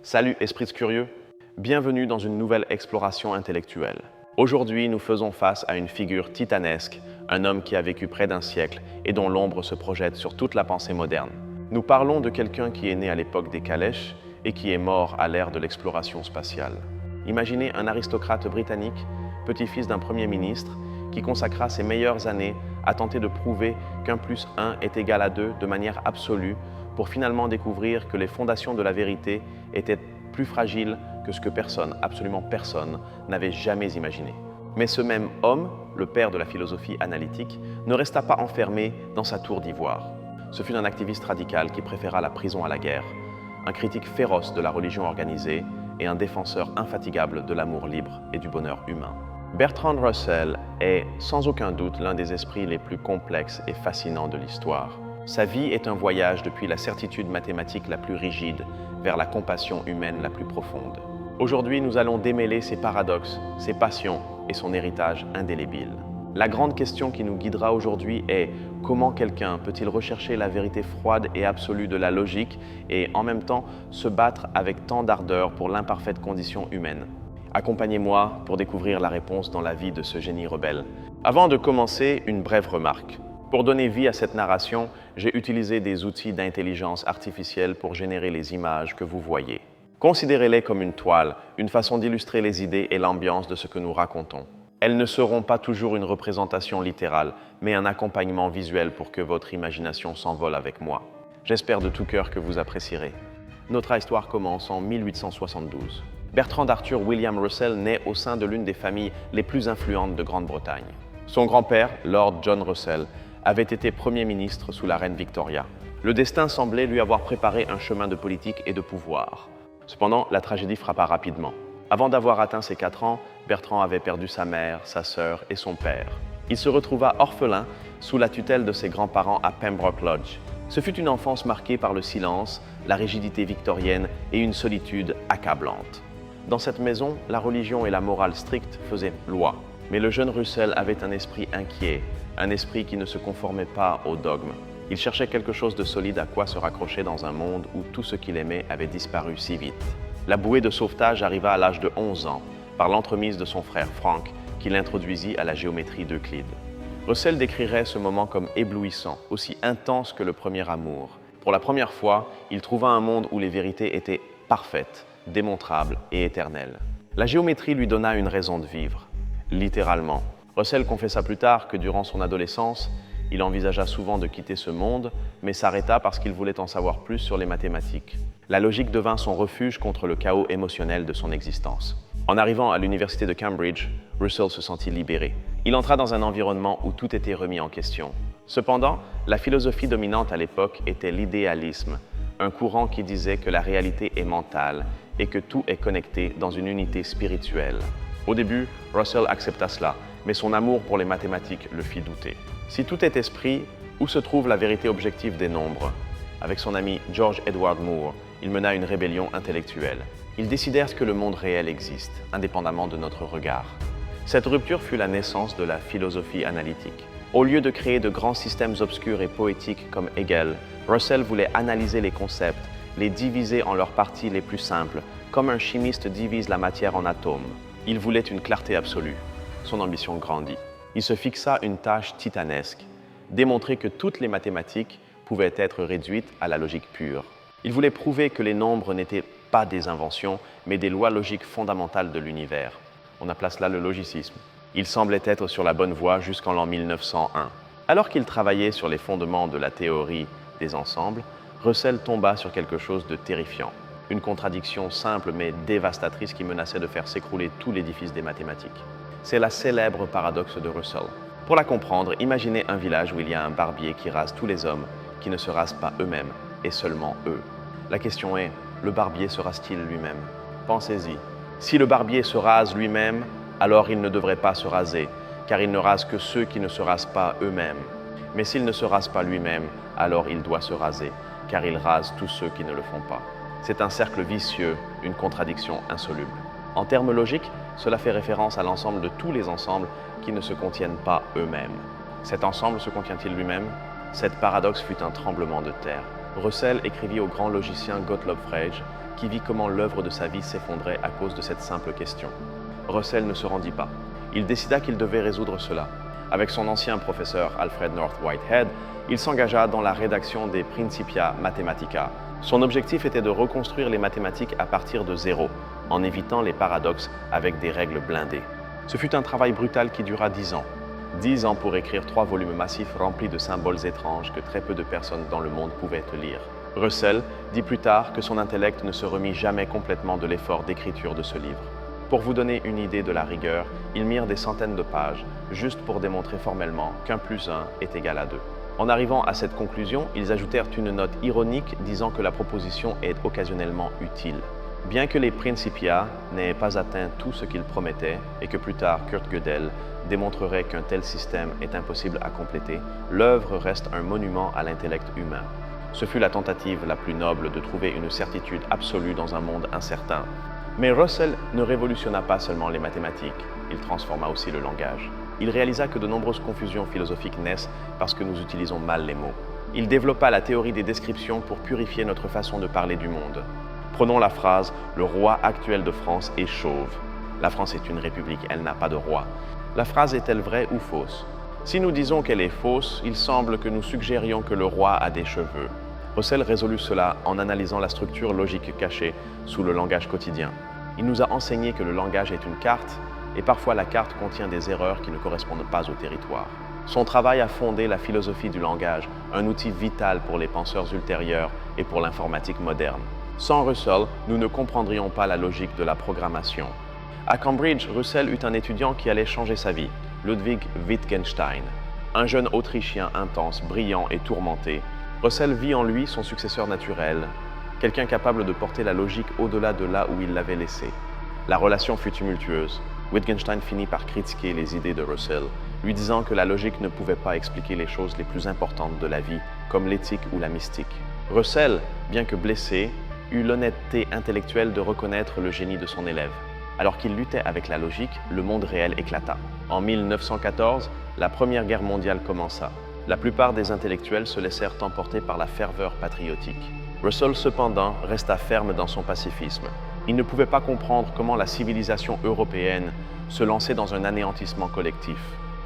Salut esprits curieux, bienvenue dans une nouvelle exploration intellectuelle. Aujourd'hui, nous faisons face à une figure titanesque, un homme qui a vécu près d'un siècle et dont l'ombre se projette sur toute la pensée moderne. Nous parlons de quelqu'un qui est né à l'époque des calèches et qui est mort à l'ère de l'exploration spatiale. Imaginez un aristocrate britannique, petit-fils d'un premier ministre, qui consacra ses meilleures années à tenter de prouver qu'un plus 1 est égal à 2 de manière absolue pour finalement découvrir que les fondations de la vérité étaient plus fragiles que ce que personne, absolument personne, n'avait jamais imaginé. Mais ce même homme, le père de la philosophie analytique, ne resta pas enfermé dans sa tour d'ivoire. Ce fut un activiste radical qui préféra la prison à la guerre, un critique féroce de la religion organisée et un défenseur infatigable de l'amour libre et du bonheur humain. Bertrand Russell est sans aucun doute l'un des esprits les plus complexes et fascinants de l'histoire. Sa vie est un voyage depuis la certitude mathématique la plus rigide vers la compassion humaine la plus profonde. Aujourd'hui, nous allons démêler ses paradoxes, ses passions et son héritage indélébile. La grande question qui nous guidera aujourd'hui est comment quelqu'un peut-il rechercher la vérité froide et absolue de la logique et en même temps se battre avec tant d'ardeur pour l'imparfaite condition humaine? Accompagnez-moi pour découvrir la réponse dans la vie de ce génie rebelle. Avant de commencer, une brève remarque. Pour donner vie à cette narration, j'ai utilisé des outils d'intelligence artificielle pour générer les images que vous voyez. Considérez-les comme une toile, une façon d'illustrer les idées et l'ambiance de ce que nous racontons. Elles ne seront pas toujours une représentation littérale, mais un accompagnement visuel pour que votre imagination s'envole avec moi. J'espère de tout cœur que vous apprécierez. Notre histoire commence en 1872. Bertrand Arthur William Russell naît au sein de l'une des familles les plus influentes de Grande-Bretagne. Son grand-père, Lord John Russell, avait été Premier ministre sous la reine Victoria. Le destin semblait lui avoir préparé un chemin de politique et de pouvoir. Cependant, la tragédie frappa rapidement. Avant d'avoir atteint ses 4 ans, Bertrand avait perdu sa mère, sa sœur et son père. Il se retrouva orphelin sous la tutelle de ses grands-parents à Pembroke Lodge. Ce fut une enfance marquée par le silence, la rigidité victorienne et une solitude accablante. Dans cette maison, la religion et la morale stricte faisaient loi. Mais le jeune Russell avait un esprit inquiet, un esprit qui ne se conformait pas aux dogmes. Il cherchait quelque chose de solide à quoi se raccrocher dans un monde où tout ce qu'il aimait avait disparu si vite. La bouée de sauvetage arriva à l'âge de 11 ans, par l'entremise de son frère Frank, qui l'introduisit à la géométrie d'Euclide. Russell décrirait ce moment comme éblouissant, aussi intense que le premier amour. Pour la première fois, il trouva un monde où les vérités étaient parfaites, démontrables et éternelles. La géométrie lui donna une raison de vivre, littéralement. Russell confessa plus tard que durant son adolescence, il envisagea souvent de quitter ce monde, mais s'arrêta parce qu'il voulait en savoir plus sur les mathématiques. La logique devint son refuge contre le chaos émotionnel de son existence. En arrivant à l'université de Cambridge, Russell se sentit libéré. Il entra dans un environnement où tout était remis en question. Cependant, la philosophie dominante à l'époque était l'idéalisme, un courant qui disait que la réalité est mentale et que tout est connecté dans une unité spirituelle. Au début, Russell accepta cela, mais son amour pour les mathématiques le fit douter. Si tout est esprit, où se trouve la vérité objective des nombres? Avec son ami George Edward Moore, il mena une rébellion intellectuelle. Ils décidèrent que le monde réel existe, indépendamment de notre regard. Cette rupture fut la naissance de la philosophie analytique. Au lieu de créer de grands systèmes obscurs et poétiques comme Hegel, Russell voulait analyser les concepts, les diviser en leurs parties les plus simples, comme un chimiste divise la matière en atomes. Il voulait une clarté absolue. Son ambition grandit. Il se fixa une tâche titanesque, démontrer que toutes les mathématiques pouvaient être réduites à la logique pure. Il voulait prouver que les nombres n'étaient pas des inventions, mais des lois logiques fondamentales de l'univers. On appela cela le logicisme. Il semblait être sur la bonne voie jusqu'en l'an 1901. Alors qu'il travaillait sur les fondements de la théorie des ensembles, Russell tomba sur quelque chose de terrifiant. Une contradiction simple mais dévastatrice qui menaçait de faire s'écrouler tout l'édifice des mathématiques. C'est la célèbre paradoxe de Russell. Pour la comprendre, imaginez un village où il y a un barbier qui rase tous les hommes, qui ne se rasent pas eux-mêmes, et seulement eux. La question est, le barbier se rase-t-il lui-même? Pensez-y. Si le barbier se rase lui-même, alors il ne devrait pas se raser, car il ne rase que ceux qui ne se rasent pas eux-mêmes. Mais s'il ne se rase pas lui-même, alors il doit se raser, car il rase tous ceux qui ne le font pas. C'est un cercle vicieux, une contradiction insoluble. En termes logiques, cela fait référence à l'ensemble de tous les ensembles qui ne se contiennent pas eux-mêmes. Cet ensemble se contient-il lui-même? Cette paradoxe fut un tremblement de terre. Russell écrivit au grand logicien Gottlob Frege qui vit comment l'œuvre de sa vie s'effondrait à cause de cette simple question. Russell ne se rendit pas. Il décida qu'il devait résoudre cela. Avec son ancien professeur Alfred North Whitehead, il s'engagea dans la rédaction des Principia Mathematica. Son objectif était de reconstruire les mathématiques à partir de zéro, en évitant les paradoxes avec des règles blindées. Ce fut un travail brutal qui dura 10 ans. 10 ans pour écrire 3 volumes massifs remplis de symboles étranges que très peu de personnes dans le monde pouvaient lire. Russell dit plus tard que son intellect ne se remit jamais complètement de l'effort d'écriture de ce livre. Pour vous donner une idée de la rigueur, ils mirent des centaines de pages, juste pour démontrer formellement qu'un plus un est égal à 2. En arrivant à cette conclusion, ils ajoutèrent une note ironique disant que la proposition est occasionnellement utile. Bien que les Principia n'aient pas atteint tout ce qu'ils promettaient et que plus tard Kurt Gödel démontrerait qu'un tel système est impossible à compléter, l'œuvre reste un monument à l'intellect humain. Ce fut la tentative la plus noble de trouver une certitude absolue dans un monde incertain. Mais Russell ne révolutionna pas seulement les mathématiques, il transforma aussi le langage. Il réalisa que de nombreuses confusions philosophiques naissent parce que nous utilisons mal les mots. Il développa la théorie des descriptions pour purifier notre façon de parler du monde. Prenons la phrase « Le roi actuel de France est chauve ». La France est une république, elle n'a pas de roi. La phrase est-elle vraie ou fausse? Si nous disons qu'elle est fausse, il semble que nous suggérions que le roi a des cheveux. Russell résolut cela en analysant la structure logique cachée sous le langage quotidien. Il nous a enseigné que le langage est une carte, et parfois la carte contient des erreurs qui ne correspondent pas au territoire. Son travail a fondé la philosophie du langage, un outil vital pour les penseurs ultérieurs et pour l'informatique moderne. Sans Russell, nous ne comprendrions pas la logique de la programmation. À Cambridge, Russell eut un étudiant qui allait changer sa vie, Ludwig Wittgenstein. Un jeune Autrichien intense, brillant et tourmenté, Russell vit en lui son successeur naturel, quelqu'un capable de porter la logique au-delà de là où il l'avait laissée. La relation fut tumultueuse. Wittgenstein finit par critiquer les idées de Russell, lui disant que la logique ne pouvait pas expliquer les choses les plus importantes de la vie, comme l'éthique ou la mystique. Russell, bien que blessé, eut l'honnêteté intellectuelle de reconnaître le génie de son élève. Alors qu'il luttait avec la logique, le monde réel éclata. En 1914, la Première Guerre mondiale commença. La plupart des intellectuels se laissèrent emporter par la ferveur patriotique. Russell, cependant, resta ferme dans son pacifisme. Il ne pouvait pas comprendre comment la civilisation européenne se lançait dans un anéantissement collectif.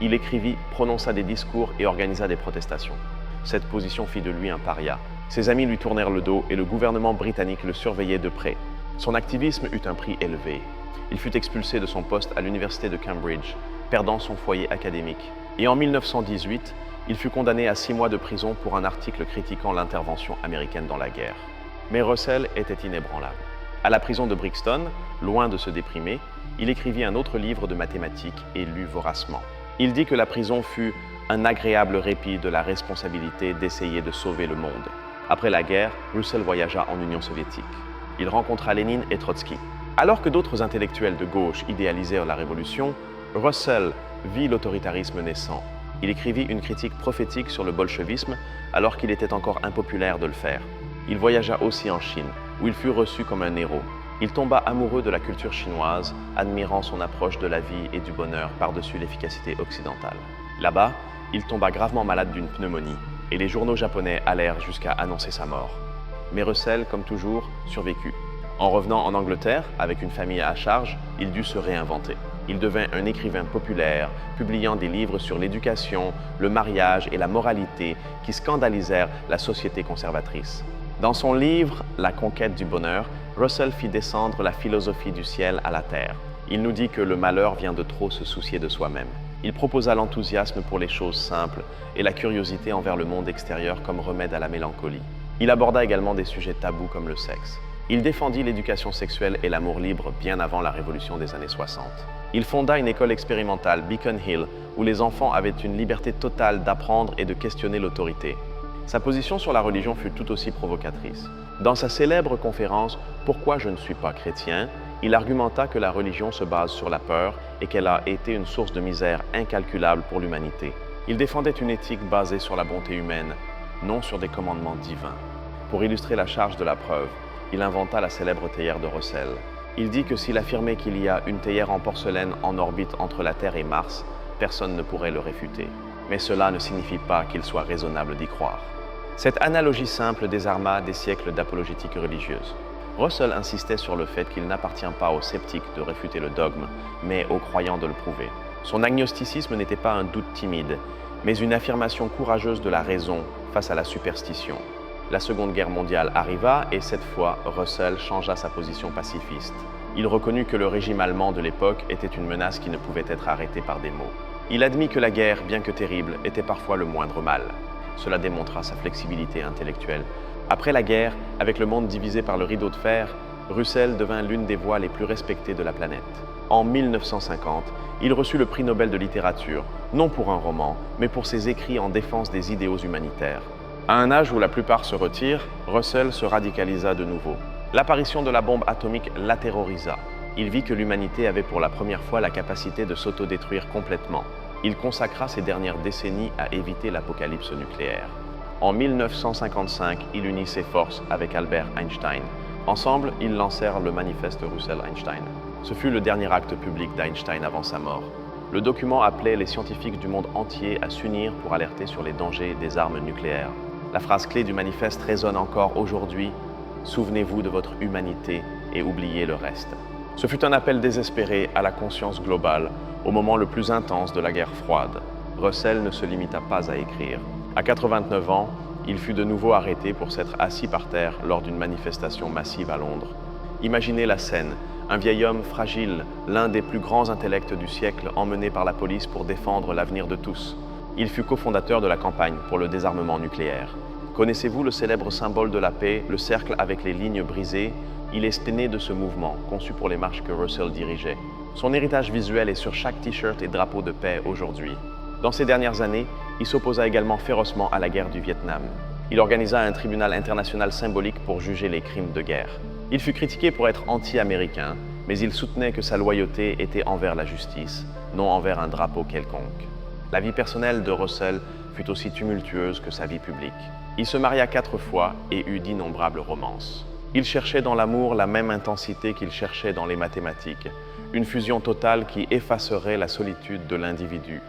Il écrivit, prononça des discours et organisa des protestations. Cette position fit de lui un paria. Ses amis lui tournèrent le dos et le gouvernement britannique le surveillait de près. Son activisme eut un prix élevé. Il fut expulsé de son poste à l'université de Cambridge, perdant son foyer académique. Et en 1918, il fut condamné à 6 mois de prison pour un article critiquant l'intervention américaine dans la guerre. Mais Russell était inébranlable. À la prison de Brixton, loin de se déprimer, il écrivit un autre livre de mathématiques et lut voracement. Il dit que la prison fut un agréable répit de la responsabilité d'essayer de sauver le monde. Après la guerre, Russell voyagea en Union soviétique. Il rencontra Lénine et Trotsky. Alors que d'autres intellectuels de gauche idéalisèrent la révolution, Russell vit l'autoritarisme naissant. Il écrivit une critique prophétique sur le bolchevisme alors qu'il était encore impopulaire de le faire. Il voyagea aussi en Chine, où il fut reçu comme un héros. Il tomba amoureux de la culture chinoise, admirant son approche de la vie et du bonheur par-dessus l'efficacité occidentale. Là-bas, il tomba gravement malade d'une pneumonie, et les journaux japonais allèrent jusqu'à annoncer sa mort. Mais Russell, comme toujours, survécut. En revenant en Angleterre, avec une famille à charge, il dut se réinventer. Il devint un écrivain populaire, publiant des livres sur l'éducation, le mariage et la moralité qui scandalisèrent la société conservatrice. Dans son livre « La conquête du bonheur », Russell fit descendre la philosophie du ciel à la terre. Il nous dit que le malheur vient de trop se soucier de soi-même. Il proposa l'enthousiasme pour les choses simples et la curiosité envers le monde extérieur comme remède à la mélancolie. Il aborda également des sujets tabous comme le sexe. Il défendit l'éducation sexuelle et l'amour libre bien avant la révolution des années 60. Il fonda une école expérimentale, Beacon Hill, où les enfants avaient une liberté totale d'apprendre et de questionner l'autorité. Sa position sur la religion fut tout aussi provocatrice. Dans sa célèbre conférence « Pourquoi je ne suis pas chrétien ?», il argumenta que la religion se base sur la peur et qu'elle a été une source de misère incalculable pour l'humanité. Il défendait une éthique basée sur la bonté humaine, non sur des commandements divins. Pour illustrer la charge de la preuve, il inventa la célèbre théière de Russell. Il dit que s'il affirmait qu'il y a une théière en porcelaine en orbite entre la Terre et Mars, personne ne pourrait le réfuter. Mais cela ne signifie pas qu'il soit raisonnable d'y croire. Cette analogie simple désarma des siècles d'apologétique religieuse. Russell insistait sur le fait qu'il n'appartient pas aux sceptiques de réfuter le dogme, mais aux croyants de le prouver. Son agnosticisme n'était pas un doute timide, mais une affirmation courageuse de la raison face à la superstition. La Seconde Guerre mondiale arriva et cette fois, Russell changea sa position pacifiste. Il reconnut que le régime allemand de l'époque était une menace qui ne pouvait être arrêtée par des mots. Il admit que la guerre, bien que terrible, était parfois le moindre mal. Cela démontra sa flexibilité intellectuelle. Après la guerre, avec le monde divisé par le rideau de fer, Russell devint l'une des voix les plus respectées de la planète. En 1950, il reçut le prix Nobel de littérature, non pour un roman, mais pour ses écrits en défense des idéaux humanitaires. À un âge où la plupart se retirent, Russell se radicalisa de nouveau. L'apparition de la bombe atomique la terrorisa. Il vit que l'humanité avait pour la première fois la capacité de s'autodétruire complètement. Il consacra ses dernières décennies à éviter l'apocalypse nucléaire. En 1955, il unit ses forces avec Albert Einstein. Ensemble, ils lancèrent le manifeste Russell-Einstein. Ce fut le dernier acte public d'Einstein avant sa mort. Le document appelait les scientifiques du monde entier à s'unir pour alerter sur les dangers des armes nucléaires. La phrase clé du manifeste résonne encore aujourd'hui. Souvenez-vous de votre humanité et oubliez le reste. Ce fut un appel désespéré à la conscience globale au moment le plus intense de la guerre froide. Russell ne se limita pas à écrire. À 89 ans, il fut de nouveau arrêté pour s'être assis par terre lors d'une manifestation massive à Londres. Imaginez la scène, un vieil homme fragile, l'un des plus grands intellects du siècle, emmené par la police pour défendre l'avenir de tous. Il fut cofondateur de la campagne pour le désarmement nucléaire. Connaissez-vous le célèbre symbole de la paix, le cercle avec les lignes brisées? Il est né de ce mouvement, conçu pour les marches que Russell dirigeait. Son héritage visuel est sur chaque t-shirt et drapeau de paix aujourd'hui. Dans ces dernières années, il s'opposa également férocement à la guerre du Vietnam. Il organisa un tribunal international symbolique pour juger les crimes de guerre. Il fut critiqué pour être anti-américain, mais il soutenait que sa loyauté était envers la justice, non envers un drapeau quelconque. La vie personnelle de Russell fut aussi tumultueuse que sa vie publique. Il se maria 4 fois et eut d'innombrables romances. Il cherchait dans l'amour la même intensité qu'il cherchait dans les mathématiques, une fusion totale qui effacerait la solitude de l'individu.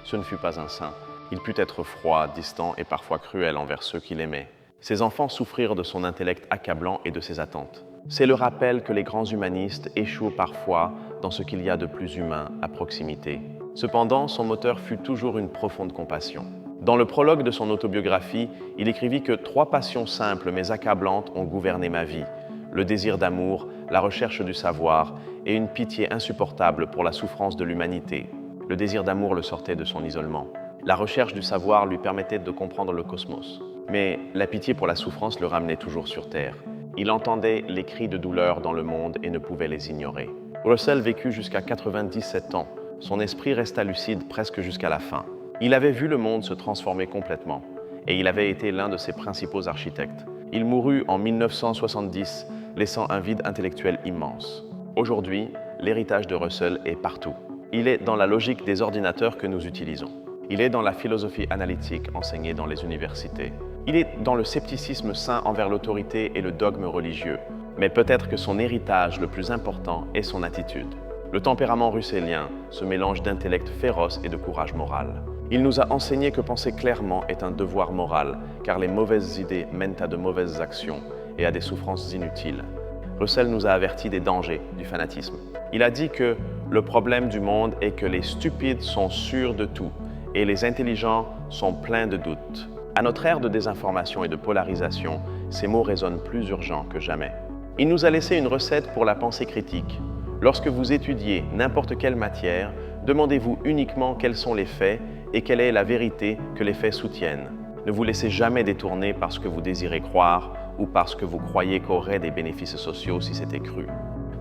Ce ne fut pas un saint. Il put être froid, distant et parfois cruel envers ceux qu'il aimait. Ses enfants souffrirent de son intellect accablant et de ses attentes. C'est le rappel que les grands humanistes échouent parfois dans ce qu'il y a de plus humain à proximité. Cependant, son moteur fut toujours une profonde compassion. Dans le prologue de son autobiographie, il écrivit que 3 passions simples mais accablantes ont gouverné ma vie: le désir d'amour, la recherche du savoir et une pitié insupportable pour la souffrance de l'humanité. Le désir d'amour le sortait de son isolement. La recherche du savoir lui permettait de comprendre le cosmos. Mais la pitié pour la souffrance le ramenait toujours sur Terre. Il entendait les cris de douleur dans le monde et ne pouvait les ignorer. Russell vécut jusqu'à 97 ans. Son esprit resta lucide presque jusqu'à la fin. Il avait vu le monde se transformer complètement et il avait été l'un de ses principaux architectes. Il mourut en 1970, laissant un vide intellectuel immense. Aujourd'hui, l'héritage de Russell est partout. Il est dans la logique des ordinateurs que nous utilisons. Il est dans la philosophie analytique enseignée dans les universités. Il est dans le scepticisme sain envers l'autorité et le dogme religieux. Mais peut-être que son héritage le plus important est son attitude. Le tempérament russellien, ce mélange d'intellect féroce et de courage moral. Il nous a enseigné que penser clairement est un devoir moral, car les mauvaises idées mènent à de mauvaises actions et à des souffrances inutiles. Russell nous a avertis des dangers du fanatisme. Il a dit que le problème du monde est que les stupides sont sûrs de tout et les intelligents sont pleins de doutes. À notre ère de désinformation et de polarisation, ces mots résonnent plus urgents que jamais. Il nous a laissé une recette pour la pensée critique. Lorsque vous étudiez n'importe quelle matière, demandez-vous uniquement quels sont les faits et quelle est la vérité que les faits soutiennent. Ne vous laissez jamais détourner parce que vous désirez croire ou parce que vous croyez qu'aurait des bénéfices sociaux si c'était cru.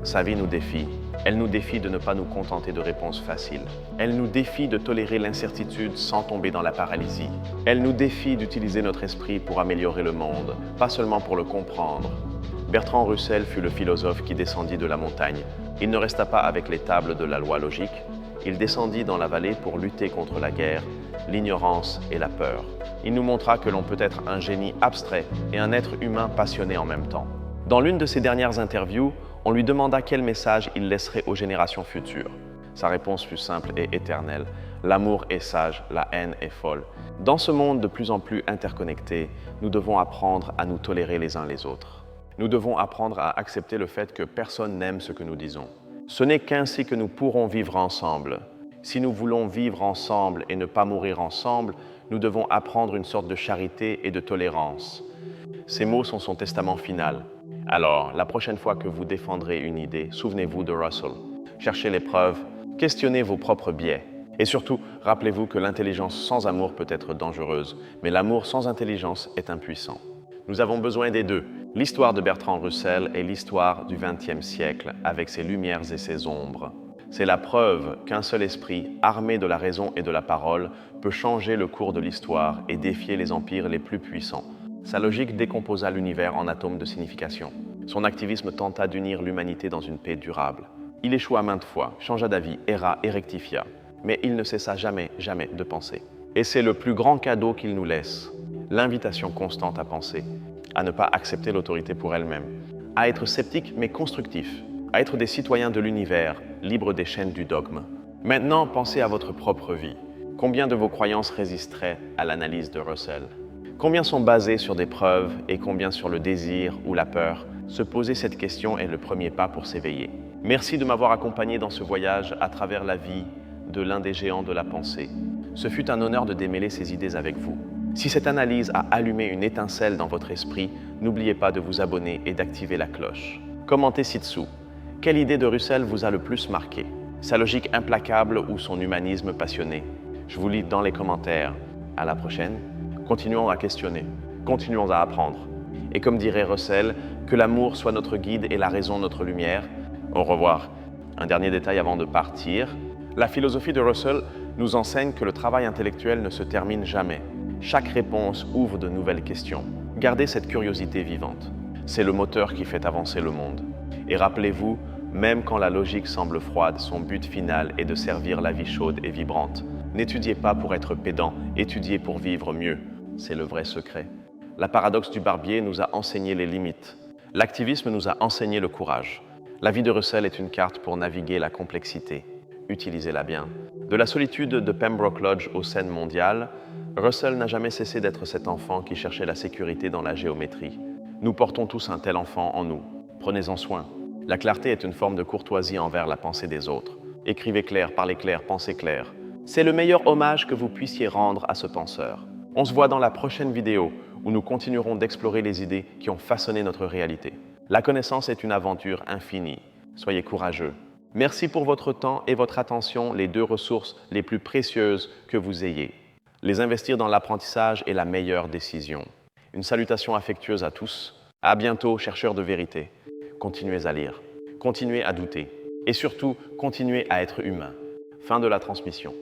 Sa vie nous défie. Elle nous défie de ne pas nous contenter de réponses faciles. Elle nous défie de tolérer l'incertitude sans tomber dans la paralysie. Elle nous défie d'utiliser notre esprit pour améliorer le monde, pas seulement pour le comprendre. Bertrand Russell fut le philosophe qui descendit de la montagne. Il ne resta pas avec les tables de la loi logique. Il descendit dans la vallée pour lutter contre la guerre, l'ignorance et la peur. Il nous montra que l'on peut être un génie abstrait et un être humain passionné en même temps. Dans l'une de ses dernières interviews, on lui demanda quel message il laisserait aux générations futures. Sa réponse fut simple et éternelle. L'amour est sage, la haine est folle. Dans ce monde de plus en plus interconnecté, nous devons apprendre à nous tolérer les uns les autres. Nous devons apprendre à accepter le fait que personne n'aime ce que nous disons. Ce n'est qu'ainsi que nous pourrons vivre ensemble. Si nous voulons vivre ensemble et ne pas mourir ensemble, nous devons apprendre une sorte de charité et de tolérance. Ces mots sont son testament final. Alors, la prochaine fois que vous défendrez une idée, souvenez-vous de Russell. Cherchez les preuves, questionnez vos propres biais. Et surtout, rappelez-vous que l'intelligence sans amour peut être dangereuse, mais l'amour sans intelligence est impuissant. Nous avons besoin des deux. L'histoire de Bertrand Russell est l'histoire du XXe siècle, avec ses lumières et ses ombres. C'est la preuve qu'un seul esprit, armé de la raison et de la parole, peut changer le cours de l'histoire et défier les empires les plus puissants. Sa logique décomposa l'univers en atomes de signification. Son activisme tenta d'unir l'humanité dans une paix durable. Il échoua maintes fois, changea d'avis, erra et rectifia. Mais il ne cessa jamais de penser. Et c'est le plus grand cadeau qu'il nous laisse, l'invitation constante à penser, à ne pas accepter l'autorité pour elle-même, à être sceptique mais constructif, à être des citoyens de l'univers, libres des chaînes du dogme. Maintenant, pensez à votre propre vie. Combien de vos croyances résisteraient à l'analyse de Russell? Combien sont basées sur des preuves et combien sur le désir ou la peur? Se poser cette question est le premier pas pour s'éveiller. Merci de m'avoir accompagné dans ce voyage à travers la vie de l'un des géants de la pensée. Ce fut un honneur de démêler ces idées avec vous. Si cette analyse a allumé une étincelle dans votre esprit, n'oubliez pas de vous abonner et d'activer la cloche. Commentez ci-dessous. Quelle idée de Russell vous a le plus marqué? Sa logique implacable ou son humanisme passionné? Je vous lis dans les commentaires. À la prochaine. Continuons à questionner. Continuons à apprendre. Et comme dirait Russell, que l'amour soit notre guide et la raison notre lumière. Au revoir. Un dernier détail avant de partir. La philosophie de Russell nous enseigne que le travail intellectuel ne se termine jamais. Chaque réponse ouvre de nouvelles questions. Gardez cette curiosité vivante. C'est le moteur qui fait avancer le monde. Et rappelez-vous, même quand la logique semble froide, son but final est de servir la vie chaude et vibrante. N'étudiez pas pour être pédant, étudiez pour vivre mieux. C'est le vrai secret. La paradoxe du barbier nous a enseigné les limites. L'activisme nous a enseigné le courage. La vie de Russell est une carte pour naviguer la complexité. Utilisez-la bien. De la solitude de Pembroke Lodge aux scènes mondiales, Russell n'a jamais cessé d'être cet enfant qui cherchait la sécurité dans la géométrie. Nous portons tous un tel enfant en nous. Prenez-en soin. La clarté est une forme de courtoisie envers la pensée des autres. Écrivez clair, parlez clair, pensez clair. C'est le meilleur hommage que vous puissiez rendre à ce penseur. On se voit dans la prochaine vidéo où nous continuerons d'explorer les idées qui ont façonné notre réalité. La connaissance est une aventure infinie. Soyez courageux. Merci pour votre temps et votre attention, les deux ressources les plus précieuses que vous ayez. Les investir dans l'apprentissage est la meilleure décision. Une salutation affectueuse à tous. À bientôt, chercheurs de vérité. Continuez à lire. Continuez à douter. Et surtout, continuez à être humain. Fin de la transmission.